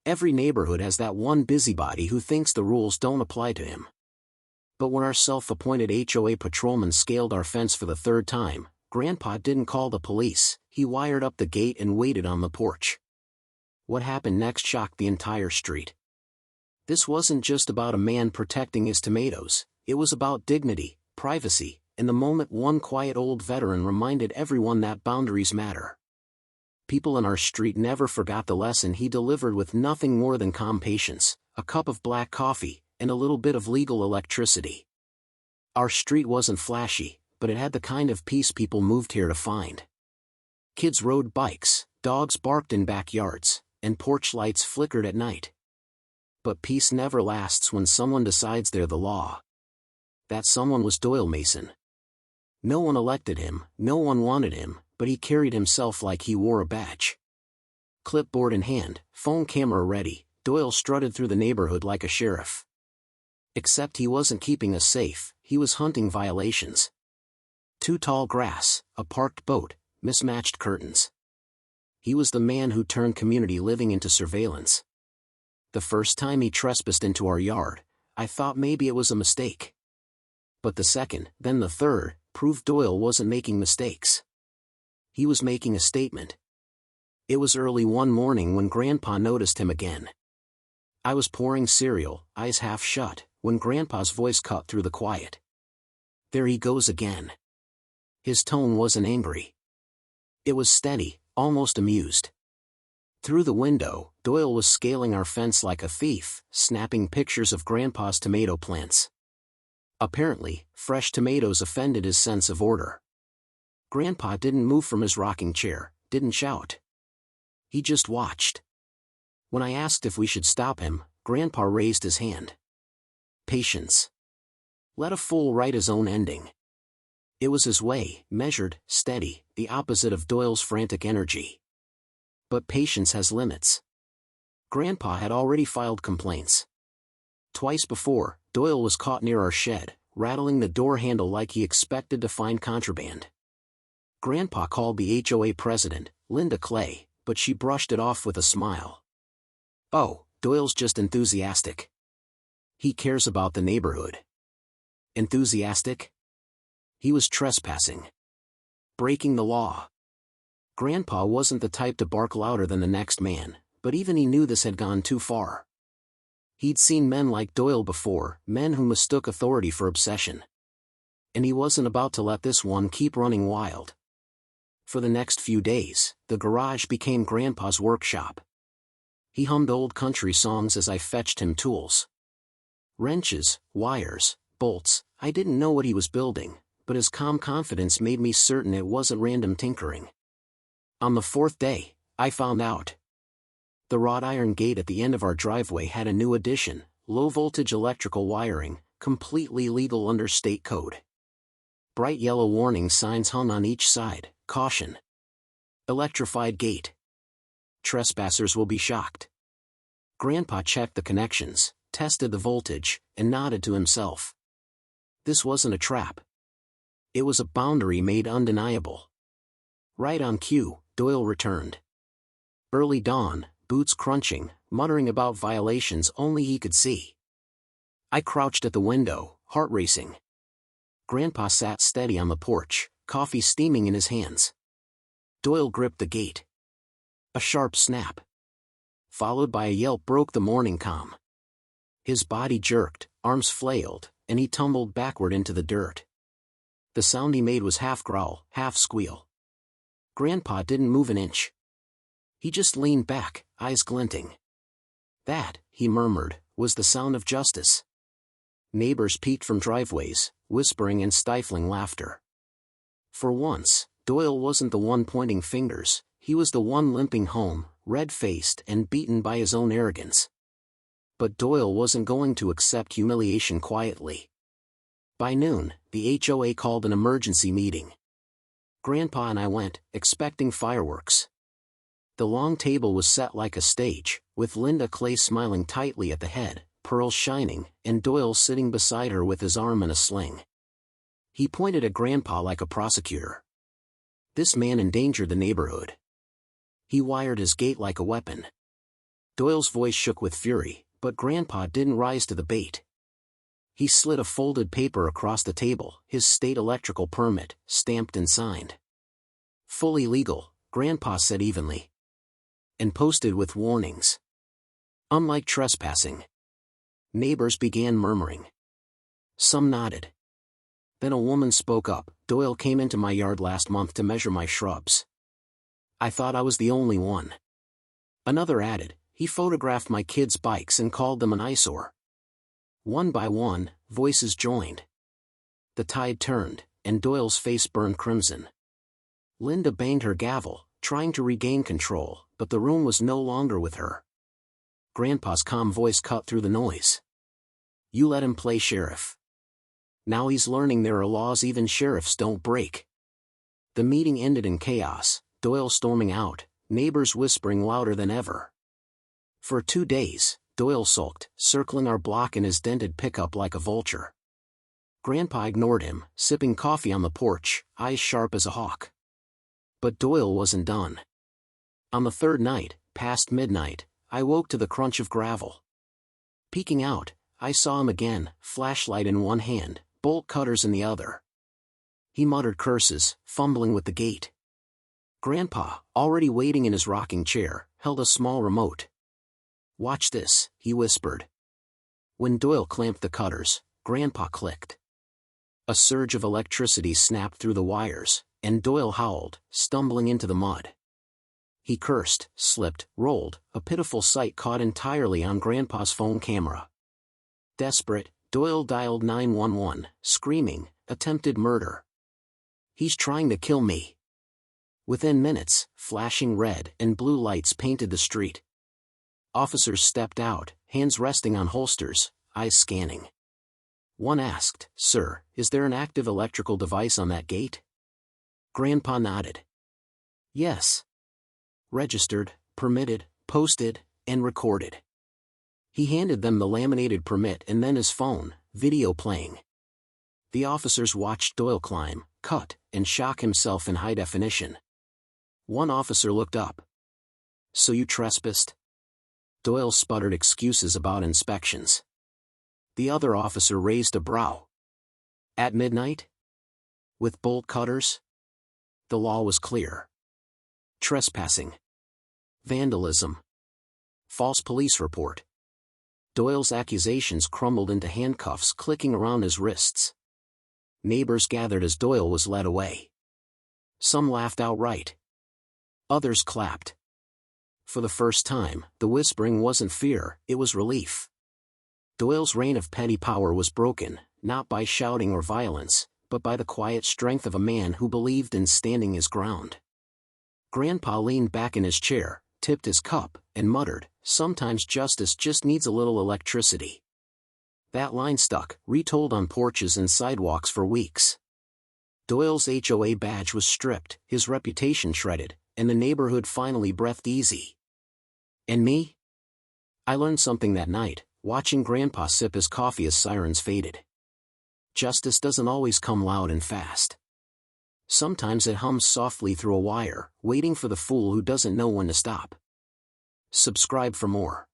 Every neighborhood has that one busybody who thinks the rules don't apply to him. But when our self-appointed HOA patrolman scaled our fence for the third time, Grandpa didn't call the police. He wired up the gate and waited on the porch. What happened next shocked the entire street. This wasn't just about a man protecting his tomatoes, it was about dignity, privacy, and the moment one quiet old veteran reminded everyone that boundaries matter. People in our street never forgot the lesson he delivered with nothing more than calm patience, a cup of black coffee, and a little bit of legal electricity. Our street wasn't flashy, but it had the kind of peace people moved here to find. Kids rode bikes, dogs barked in backyards, and porch lights flickered at night. But peace never lasts when someone decides they're the law. That someone was Doyle Mason. No one elected him, no one wanted him, but he carried himself like he wore a badge. Clipboard in hand, phone camera ready, Doyle strutted through the neighborhood like a sheriff. Except he wasn't keeping us safe, he was hunting violations. Too tall grass, a parked boat, mismatched curtains. He was the man who turned community living into surveillance. The first time he trespassed into our yard, I thought maybe it was a mistake. But the second, then the third, proved Doyle wasn't making mistakes. He was making a statement. It was early one morning when Grandpa noticed him again. I was pouring cereal, eyes half shut, when Grandpa's voice cut through the quiet. There he goes again. His tone wasn't angry. It was steady, almost amused. Through the window, Doyle was scaling our fence like a thief, snapping pictures of Grandpa's tomato plants. Apparently, fresh tomatoes offended his sense of order. Grandpa didn't move from his rocking chair, didn't shout. He just watched. When I asked if we should stop him, Grandpa raised his hand. Patience. Let a fool write his own ending. It was his way, measured, steady, the opposite of Doyle's frantic energy. But patience has limits. Grandpa had already filed complaints. Twice before, Doyle was caught near our shed, rattling the door handle like he expected to find contraband. Grandpa called the HOA president, Linda Clay, but she brushed it off with a smile. Oh, Doyle's just enthusiastic. He cares about the neighborhood. Enthusiastic? He was trespassing. Breaking the law. Grandpa wasn't the type to bark louder than the next man, but even he knew this had gone too far. He'd seen men like Doyle before, men who mistook authority for obsession. And he wasn't about to let this one keep running wild. For the next few days, the garage became Grandpa's workshop. He hummed old country songs as I fetched him tools. Wrenches, wires, bolts, I didn't know what he was building, but his calm confidence made me certain it wasn't random tinkering. On the fourth day, I found out. The wrought iron gate at the end of our driveway had a new addition, low-voltage electrical wiring, completely legal under state code. Bright yellow warning signs hung on each side, caution. Electrified gate. Trespassers will be shocked. Grandpa checked the connections, tested the voltage, and nodded to himself. This wasn't a trap. It was a boundary made undeniable. Right on cue, Doyle returned. Early dawn, boots crunching, muttering about violations only he could see. I crouched at the window, heart racing. Grandpa sat steady on the porch, coffee steaming in his hands. Doyle gripped the gate. A sharp snap, followed by a yelp, broke the morning calm. His body jerked, arms flailed, and he tumbled backward into the dirt. The sound he made was half growl, half squeal. Grandpa didn't move an inch. He just leaned back, eyes glinting. That, he murmured, was the sound of justice. Neighbors peeked from driveways, whispering and stifling laughter. For once, Doyle wasn't the one pointing fingers, he was the one limping home, red-faced and beaten by his own arrogance. But Doyle wasn't going to accept humiliation quietly. By noon, the HOA called an emergency meeting. Grandpa and I went, expecting fireworks. The long table was set like a stage, with Linda Clay smiling tightly at the head, pearls shining, and Doyle sitting beside her with his arm in a sling. He pointed at Grandpa like a prosecutor. This man endangered the neighborhood. He wired his gate like a weapon. Doyle's voice shook with fury, but Grandpa didn't rise to the bait. He slid a folded paper across the table, his state electrical permit, stamped and signed. Fully legal, Grandpa said evenly. And posted with warnings. Unlike trespassing. Neighbors began murmuring. Some nodded. Then a woman spoke up. Doyle came into my yard last month to measure my shrubs. I thought I was the only one. Another added, he photographed my kids' bikes and called them an eyesore. One by one, voices joined. The tide turned, and Doyle's face burned crimson. Linda banged her gavel, trying to regain control, but the room was no longer with her. Grandpa's calm voice cut through the noise. You let him play sheriff. Now he's learning there are laws even sheriffs don't break. The meeting ended in chaos, Doyle storming out, neighbors whispering louder than ever. For 2 days, Doyle sulked, circling our block in his dented pickup like a vulture. Grandpa ignored him, sipping coffee on the porch, eyes sharp as a hawk. But Doyle wasn't done. On the third night, past midnight, I woke to the crunch of gravel. Peeking out, I saw him again, flashlight in one hand, bolt cutters in the other. He muttered curses, fumbling with the gate. Grandpa, already waiting in his rocking chair, held a small remote. Watch this, he whispered. When Doyle clamped the cutters, Grandpa clicked. A surge of electricity snapped through the wires, and Doyle howled, stumbling into the mud. He cursed, slipped, rolled, a pitiful sight caught entirely on Grandpa's phone camera. Desperate, Doyle dialed 911, screaming, attempted murder. He's trying to kill me. Within minutes, flashing red and blue lights painted the street. Officers stepped out, hands resting on holsters, eyes scanning. One asked, Sir, is there an active electrical device on that gate? Grandpa nodded. Yes. Registered, permitted, posted, and recorded. He handed them the laminated permit and then his phone, video playing. The officers watched Doyle climb, cut, and shock himself in high definition. One officer looked up. So you trespassed? Doyle sputtered excuses about inspections. The other officer raised a brow. At midnight? With bolt cutters? The law was clear. Trespassing. Vandalism. False police report. Doyle's accusations crumbled into handcuffs clicking around his wrists. Neighbors gathered as Doyle was led away. Some laughed outright. Others clapped. For the first time, the whispering wasn't fear, it was relief. Doyle's reign of petty power was broken, not by shouting or violence, but by the quiet strength of a man who believed in standing his ground. Grandpa leaned back in his chair, tipped his cup, and muttered, sometimes justice just needs a little electricity. That line stuck, retold on porches and sidewalks for weeks. Doyle's HOA badge was stripped, his reputation shredded, and the neighborhood finally breathed easy. And me? I learned something that night, watching Grandpa sip his coffee as sirens faded. Justice doesn't always come loud and fast. Sometimes it hums softly through a wire, waiting for the fool who doesn't know when to stop. Subscribe for more.